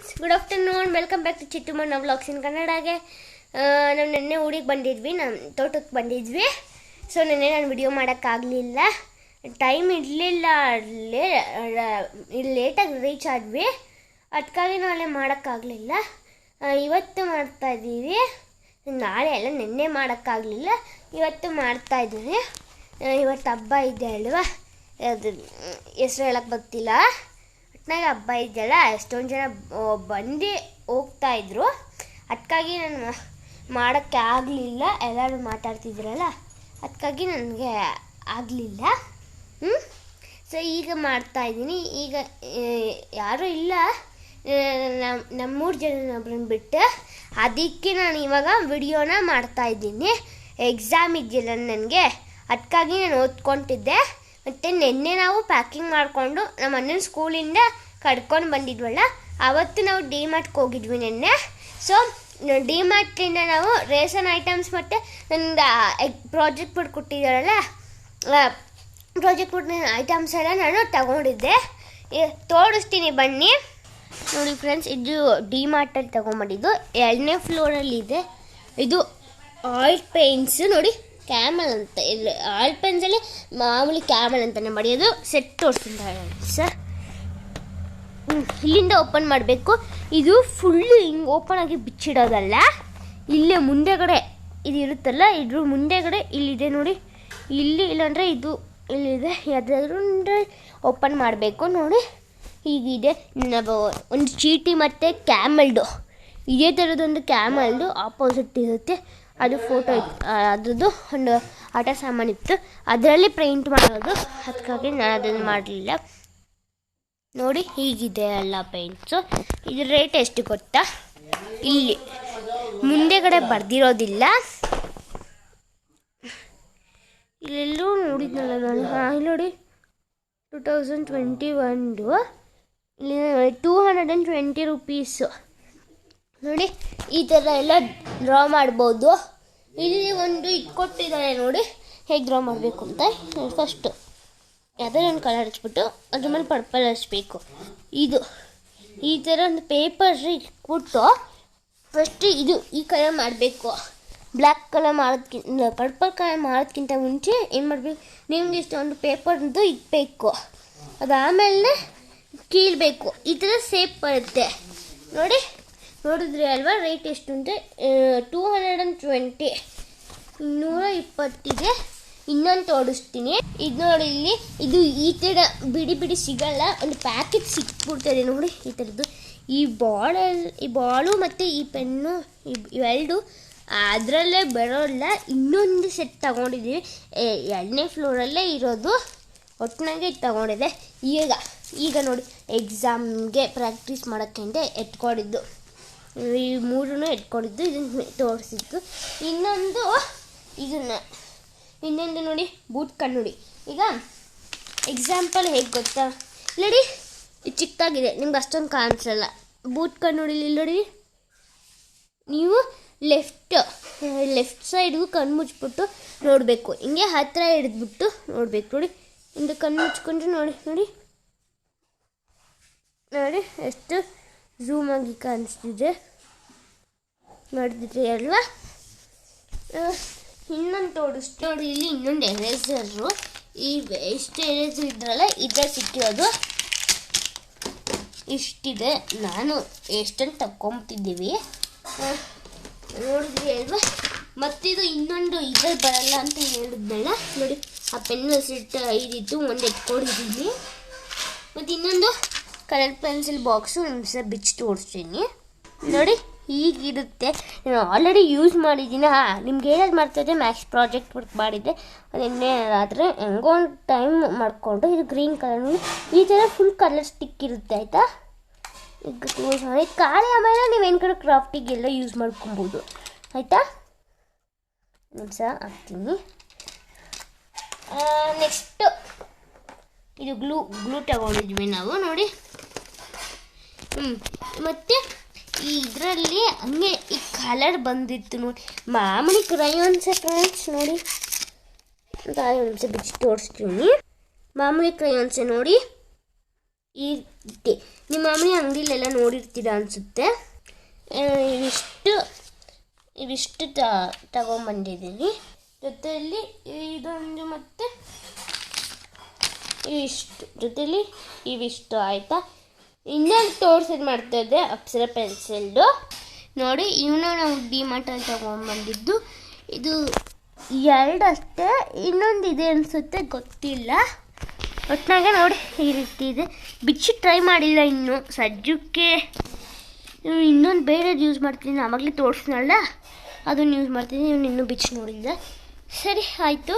Friends, good afternoon. Welcome back to Chittumanna vlogs in ಕನ್ನಡಗೆ. ನಾವು ನಿನ್ನೆ ಊರಿಗೆ ಬಂದಿದ್ವಿ, ನಮ್ಮ ತೋಟಕ್ಕೆ ಬಂದಿದ್ವಿ. ಸೊ ನಿನ್ನೆ ನಾನು ವಿಡಿಯೋ ಮಾಡೋಕ್ಕಾಗಲಿಲ್ಲ, ಟೈಮ್ ಇರಲಿಲ್ಲ. ಲೇಟಾಗಿ ರೀಚ್ ಆದ್ವಿ, ಅದಕ್ಕಾಗಿ ನಾಳೆ ಮಾಡೋಕ್ಕಾಗಲಿಲ್ಲ. ಇವತ್ತು ಮಾಡ್ತಾಯಿದ್ದೀವಿ. ನಾಳೆ ಎಲ್ಲ ನಿನ್ನೆ ಮಾಡೋಕ್ಕಾಗಲಿಲ್ಲ, ಇವತ್ತು ಮಾಡ್ತಾಯಿದ್ದೀನಿ. ಇವತ್ತು ಹಬ್ಬ ಇದೆ ಅಲ್ವಾ, ಅದು ಹೆಸ್ರು ಹೇಳಕ್ಕೆ ಬರ್ತಿಲ್ಲ. ಒಟ್ಟಿನಾಗ ಹಬ್ಬ ಇದೆಯಲ್ಲ, ಎಷ್ಟೊಂದು ಜನ ಬಂದು ಹೋಗ್ತಾಯಿದ್ರು. ಅದಕ್ಕಾಗಿ ನಾನು ಮಾಡೋಕ್ಕೆ ಆಗಲಿಲ್ಲ. ಎಲ್ಲರೂ ಮಾತಾಡ್ತಿದ್ರಲ್ಲ, ಅದಕ್ಕಾಗಿ ನನಗೆ ಆಗಲಿಲ್ಲ. ಸೊ ಈಗ ಮಾಡ್ತಾಯಿದ್ದೀನಿ. ಈಗ ಯಾರೂ ಇಲ್ಲ, ನಮ್ಮೂರು ಜನನೊಬ್ಬರನ್ನ ಬಿಟ್ಟು. ಅದಕ್ಕೆ ನಾನು ಇವಾಗ ವಿಡಿಯೋನ ಮಾಡ್ತಾಯಿದ್ದೀನಿ. ಎಕ್ಸಾಮ್ ಇದೆಯಲ್ಲ ನನಗೆ, ಅದಕ್ಕಾಗಿ ನಾನು ಓದ್ಕೊತಿದ್ದೆ. ಮತ್ತು ನಿನ್ನೆ ನಾವು ಪ್ಯಾಕಿಂಗ್ ಮಾಡಿಕೊಂಡು ನಮ್ಮ ಅಣ್ಣನ ಸ್ಕೂಲಿಂದ ಕರ್ಕೊಂಡು ಬಂದಿದ್ವಲ್ಲ, ಆವತ್ತು ನಾವು ಡಿಮಾರ್ಟ್ಗೆ ಹೋಗಿದ್ವಿ ನಿನ್ನೆ. ಸೊ ಡಿಮಾರ್ಟಿಂದ ನಾವು ರೇಷನ್ ಐಟಮ್ಸ್ ಮತ್ತು ನನ್ನ ಪ್ರಾಜೆಕ್ಟ್ ಬುಡ್ ಕೊಟ್ಟಿದ್ದಾರಲ್ಲ, ಪ್ರಾಜೆಕ್ಟ್ ಬುಡ್ ಐಟಮ್ಸ್ ಎಲ್ಲ ನಾನು ತಗೊಂಡಿದ್ದೆ. ತೋರಿಸ್ತೀನಿ ಬನ್ನಿ. ನೋಡಿ ಫ್ರೆಂಡ್ಸ್, ಇದು ಡಿಮಾರ್ಟಲ್ಲಿ ತೊಗೊಂಬಂದಿದ್ದು 2ನೇ ಫ್ಲೋರಲ್ಲಿದೆ. ಇದು ಆಯಿಲ್ ಪೇಂಟ್ಸು ನೋಡಿ, ಕ್ಯಾಮಲ್ ಅಂತ. ಇಲ್ಲಿ ಆಯಿಲ್ ಪೆನ್ಸಲ್ಲಿ ಮಾಮೂಲಿ ಕ್ಯಾಮಲ್ ಅಂತಲೇ ಮಾಡಿಯೋದು. ಸೆಟ್ ತೋರಿಸ್ತೀನಿ ಸರ್. ಇಲ್ಲಿಂದ ಓಪನ್ ಮಾಡಬೇಕು. ಇದು ಫುಲ್ಲು ಹಿಂಗೆ ಓಪನ್ ಆಗಿ ಬಿಚ್ಚಿಡೋದಲ್ಲ, ಇಲ್ಲೇ ಮುಂದೆಗಡೆ ಇದು ಇರುತ್ತಲ್ಲ, ಇದ್ರ ಮುಂದೆಗಡೆ ಇಲ್ಲಿದೆ ನೋಡಿ. ಇಲ್ಲಿ ಇಲ್ಲಾಂದರೆ ಇದು ಇಲ್ಲಿದೆ, ಯಾವುದಾದ್ರೂ ಓಪನ್ ಮಾಡಬೇಕು. ನೋಡಿ ಹೀಗಿದೆ. ಒಂದು ಚೀಟಿ ಮತ್ತು ಕ್ಯಾಮಲ್ಡು, ಇದೇ ಥರದೊಂದು ಕ್ಯಾಮಲ್ದು ಆಪೋಸಿಟ್ ಇರುತ್ತೆ. ಅದು ಫೋಟೋ ಅದ್ರದ್ದು ಒಂದು ಆಟ ಸಾಮಾನಿತ್ತು, ಅದರಲ್ಲಿ ಪ್ರಿಂಟ್ ಮಾಡೋದು. ಅದಕ್ಕಾಗಿ ನಾನು ಅದನ್ನು ಮಾಡಲಿಲ್ಲ. ನೋಡಿ ಹೀಗಿದೆ ಎಲ್ಲ ಪೇಂಟ್ಸು. ಇದ್ರ ರೇಟ್ ಎಷ್ಟು ಗೊತ್ತಾ? ಇಲ್ಲಿ ಮುಂದೆಗಡೆ ಬರ್ದಿರೋದಿಲ್ಲ, ಇಲ್ಲೆಲ್ಲೂ ನೋಡಿದ್ನಲ್ಲ ನಾನು. ಇಲ್ಲಿ ನೋಡಿ 2021 ಇಲ್ಲಿ 220 ರೂಪೀಸು. ನೋಡಿ ಈ ಥರ ಎಲ್ಲ ಡ್ರಾ ಮಾಡ್ಬೋದು. ಇಲ್ಲಿ ಒಂದು ಕೊಟ್ಟಿದ್ದಾರೆ ನೋಡಿ, ಹೇಗೆ ಡ್ರಾ ಮಾಡಬೇಕು ಅಂತ. ಫಸ್ಟು ಯಾವುದಾದ್ರು ಒಂದು ಕಲರ್ ಹಚ್ಬಿಟ್ಟು ಅದ್ರ ಮೇಲೆ ಪರ್ಪಲ್ ಹಚ್ಬೇಕು. ಇದು ಈ ಥರ ಒಂದು ಪೇಪರ್ ಇಟ್ಬಿಟ್ಟು ಫಸ್ಟ್ ಇದು ಈ ಕಲರ್ ಮಾಡಬೇಕು. ಬ್ಲ್ಯಾಕ್ ಕಲರ್ ಮಾಡೋದಕ್ಕಿಂತ ಪರ್ಪಲ್ ಕಲರ್ ಮಾಡೋದಕ್ಕಿಂತ ಮುಂಚೆ ಏನು ಮಾಡಬೇಕು, ನಿಮ್ಗೆ ಇಷ್ಟ ಒಂದು ಪೇಪರ್ದು ಇಡಬೇಕು. ಅದಾದಮೇಲೆ ಕೀಳಬೇಕು. ಈ ಥರ ಸೇಪ್ ಬರುತ್ತೆ ನೋಡಿ. ನೋಡಿದ್ರಿ ಅಲ್ವಾ ರೇಟ್ ಎಷ್ಟು ಅಂದರೆ 220, 220 ಇದೆ. ಇನ್ನೊಂದು ತೋರಿಸ್ತೀನಿ. ಇದು ನೋಡಿ, ಇಲ್ಲಿ ಇದು ಈ ಥರ ಬಿಡಿ ಬಿಡಿ ಸಿಗಲ್ಲ, ಒಂದು ಪ್ಯಾಕೆಟ್ ಸಿಕ್ಬಿಡ್ತದೆ ನೋಡಿ ಈ ಥರದ್ದು. ಈ ಬಾಲು ಮತ್ತು ಈ ಪೆನ್ನು ಇವೆರಡು ಅದರಲ್ಲೇ ಬರೋಲ್ಲ. ಇನ್ನೊಂದು ಸೆಟ್ ತಗೊಂಡಿದ್ದೀವಿ, 2ನೇ ಫ್ಲೋರಲ್ಲೇ ಇರೋದು. ಒಟ್ಟಿನಾಗೆ ಇದು ತಗೊಂಡಿದ್ದೆ. ಈಗ ನೋಡಿ, ಎಕ್ಸಾಮ್ಗೆ ಪ್ರಾಕ್ಟೀಸ್ ಮಾಡೋಕ್ಕೆ ಅಂತ ಎತ್ಕೊಂಡಿದ್ದು. ಈ 3 ಎತ್ಕೊಂಡಿದ್ದು, ಇದನ್ನು ತೋರಿಸಿದ್ದು. ಇನ್ನೊಂದು ನೋಡಿ, ಬೂಟ್ ಕಣ್ಣುಡಿ. ಈಗ ಎಕ್ಸಾಂಪಲ್ ಹೇಗೆ ಗೊತ್ತಾ, ನೋಡಿ ಇದು ಚಿಕ್ಕದಾಗಿದೆ, ನಿಮ್ಗೆ ಅಷ್ಟೊಂದು ಕಾಣಿಸಲ್ಲ. ಬೂಟ್ ಕಣ್ಣುಡಿಲಿ ನೋಡಿ, ನೀವು ಲೆಫ್ಟ್ ಸೈಡ್ಗೂ ಕಣ್ಣು ಮುಚ್ಚಿಬಿಟ್ಟು ನೋಡಬೇಕು. ಹಿಂಗೆ ಹತ್ತಿರ ಹಿಡಿದ್ಬಿಟ್ಟು ನೋಡಬೇಕು. ನೋಡಿ ಇಂದು ಕಣ್ಣು ಮುಚ್ಕೊಂಡ್ರೆ ನೋಡಿ ಎಷ್ಟು ಝೂಮ್ ಆಗಿ ಕಾಣಿಸ್ತಿದೆ, ನೋಡಿದ್ರಿ ಅಲ್ವಾ. ಇನ್ನೊಂದು ತೋರಿಸ್ತು ನೋಡಿ, ಇಲ್ಲಿ ಇನ್ನೊಂದು ಎರೇಸರು. ಎಷ್ಟು ಎರೇಸರ್ ಇದ್ರಲ್ಲ ಇದ್ರೆ ಸಿಕ್ಕಿರೋದು ಇಷ್ಟಿದೆ. ನಾನು ಎಷ್ಟನ್ನು ತಗೊಂತಿದ್ದೀವಿ ನೋಡಿದ್ರಿ ಅಲ್ವಾ. ಮತ್ತಿದು ಇನ್ನೊಂದು ಇದ್ರಲ್ಲಿ ಬರಲ್ಲ ಅಂತ ಹೇಳಿದ್ನಲ್ಲ ನೋಡಿ, ಆ ಪೆನ್ನು ಸೆಟ್ ಇದಿತ್ತು, ಒಂದು ಎತ್ಕೊಂಡಿದ್ದೀನಿ. ಮತ್ತು ಇನ್ನೊಂದು ಕಲರ್ ಪೆನ್ಸಿಲ್ ಬಾಕ್ಸು ನಿಮಿಷ ಬಿಚ್ಚಿ ತೋರಿಸ್ತೀನಿ ನೋಡಿ. ಹೀಗಿರುತ್ತೆ. ನಾನು ಆಲ್ರೆಡಿ ಯೂಸ್ ಮಾಡಿದ್ದೀನಿ. ನಿಮ್ಗೆ ಹೇಳೋದು ಮಾಡ್ತಾಯಿದ್ದೆ, ಮ್ಯಾಕ್ಸ್ ಪ್ರಾಜೆಕ್ಟ್ ವರ್ಕ್ ಮಾಡಿದ್ದೆ ಅದನ್ನೇ. ಆದರೆ ಹೆಂಗೋ ಒಂದು ಟೈಮ್ ಮಾಡಿಕೊಂಡು, ಇದು ಗ್ರೀನ್ ಕಲರ್ ಈ ಥರ ಫುಲ್ ಕಲರ್ ಸ್ಟಿಕ್ ಇರುತ್ತೆ ಆಯಿತಾ. ಈಗ ಯೂಸ್ ಮಾಡಿ ಖಾಲಿ ಆಮೇಲೆ ನೀವು ಏನು ಕಡೆ ಕ್ರಾಫ್ಟಿಗೆಲ್ಲ ಯೂಸ್ ಮಾಡ್ಕೊಬೋದು ಆಯಿತಾ. ನಿಮಿಷ ಹಾಕ್ತೀನಿ. ನೆಕ್ಸ್ಟು ಇದು ಗ್ಲೂ ತಗೊಂಡಿದ್ವಿ ನಾವು ನೋಡಿ. ಮತ್ತು ಇದರಲ್ಲಿ ಹಂಗೆ ಈ ಕಲರ್ ಬಂದಿತ್ತು ನೋಡಿ, ಮಾಮೂಲಿ ಕ್ರಯಾನ್ಸ್ ಫ್ರೆಂಡ್ಸ್ ನೋಡಿ. ನಿಮಿಷ ಬಿಚ್ಚಿ ತೋರಿಸ್ತೀನಿ. ಮಾಮೂಲಿ ಕ್ರಯಾನ್ಸೆ ನೋಡಿ, ಈ ರೀತಿ ನಿಮ್ಮ ಮಾಮೂಲಿ ಅಂಗಡಿಲೆಲ್ಲ ನೋಡಿರ್ತೀರ ಅನಿಸುತ್ತೆ. ಇವಿಷ್ಟು ತಗೊಂಬಂದಿದ್ದೀನಿ. ಜೊತೆಯಲ್ಲಿ ಇದೊಂದು ಮತ್ತು ಇವಿಷ್ಟು, ಜೊತೆಯಲ್ಲಿ ಇವಿಷ್ಟು ಆಯಿತಾ. ಇನ್ನೊಂದು ತೋರಿಸೋದು ಮಾಡ್ತಾಯಿದ್ದೆ ಅಪ್ಸರ ಪೆನ್ಸಿಲ್ದು ನೋಡಿ. ಇವನ್ನ ನಾವು ಡಿಮಾರ್ಟಲ್ಲಿ ತೊಗೊಂಡ್ಬಂದಿದ್ದು. ಇದು 2 ಅಷ್ಟೇ, ಇನ್ನೊಂದು ಇದೆ ಅನಿಸುತ್ತೆ, ಗೊತ್ತಿಲ್ಲ. ಒಟ್ಟಿನಾಗೆ ನೋಡಿ ಈ ರೀತಿ ಇದೆ. ಬಿಚ್ಚಿ ಟ್ರೈ ಮಾಡಿಲ್ಲ ಇನ್ನು ಸದ್ಯಕ್ಕೆ. ಇನ್ನೊಂದು ಬೇರೆದು ಯೂಸ್ ಮಾಡ್ತೀನಿ, ಆವಾಗಲೇ ತೋರಿಸ್ನಲ್ಲ ಅದನ್ನು ಯೂಸ್ ಮಾಡ್ತೀನಿ. ಇನ್ನೂ ಬಿಚ್ಚಿ ನೋಡಿಲ್ಲ. ಸರಿ ಆಯಿತು,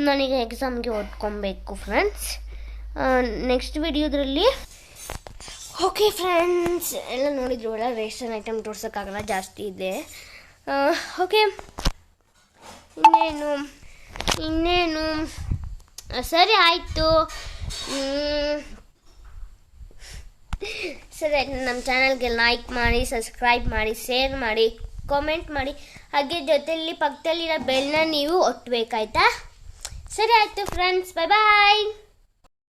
ನಾನೀಗ ಎಕ್ಸಾಮ್ಗೆ ಓದ್ಕೊಬೇಕು ಫ್ರೆಂಡ್ಸ್. ನೆಕ್ಸ್ಟ್ ವಿಡಿಯೋದ್ರಲ್ಲಿ ಓಕೆ ಫ್ರೆಂಡ್ಸ್, ಎಲ್ಲ ನೋಡಿದ್ರು ಅಲ್ಲ, ರೇಷನ್ ಐಟಮ್ ತೋರ್ಸೋಕ್ಕಾಗಲ್ಲ, ಜಾಸ್ತಿ ಇದೆ. ಓಕೆ, ಇನ್ನೇನು ಸರಿ ಆಯಿತು. ಸರಿ ಆಯಿತು. ನಮ್ಮ ಚಾನಲ್ಗೆ ಲೈಕ್ ಮಾಡಿ, ಸಬ್ಸ್ಕ್ರೈಬ್ ಮಾಡಿ, ಶೇರ್ ಮಾಡಿ, ಕಾಮೆಂಟ್ ಮಾಡಿ, ಹಾಗೆ ಜೊತೆಯಲ್ಲಿ ಪಕ್ಕದಲ್ಲಿರೋ ಬೆಲ್ನ ನೀವು ಒತ್ತಬೇಕಾಯ್ತಾ. ಸರಿ ಆಯಿತು ಫ್ರೆಂಡ್ಸ್, ಬಾಯ್ ಬಾಯ್.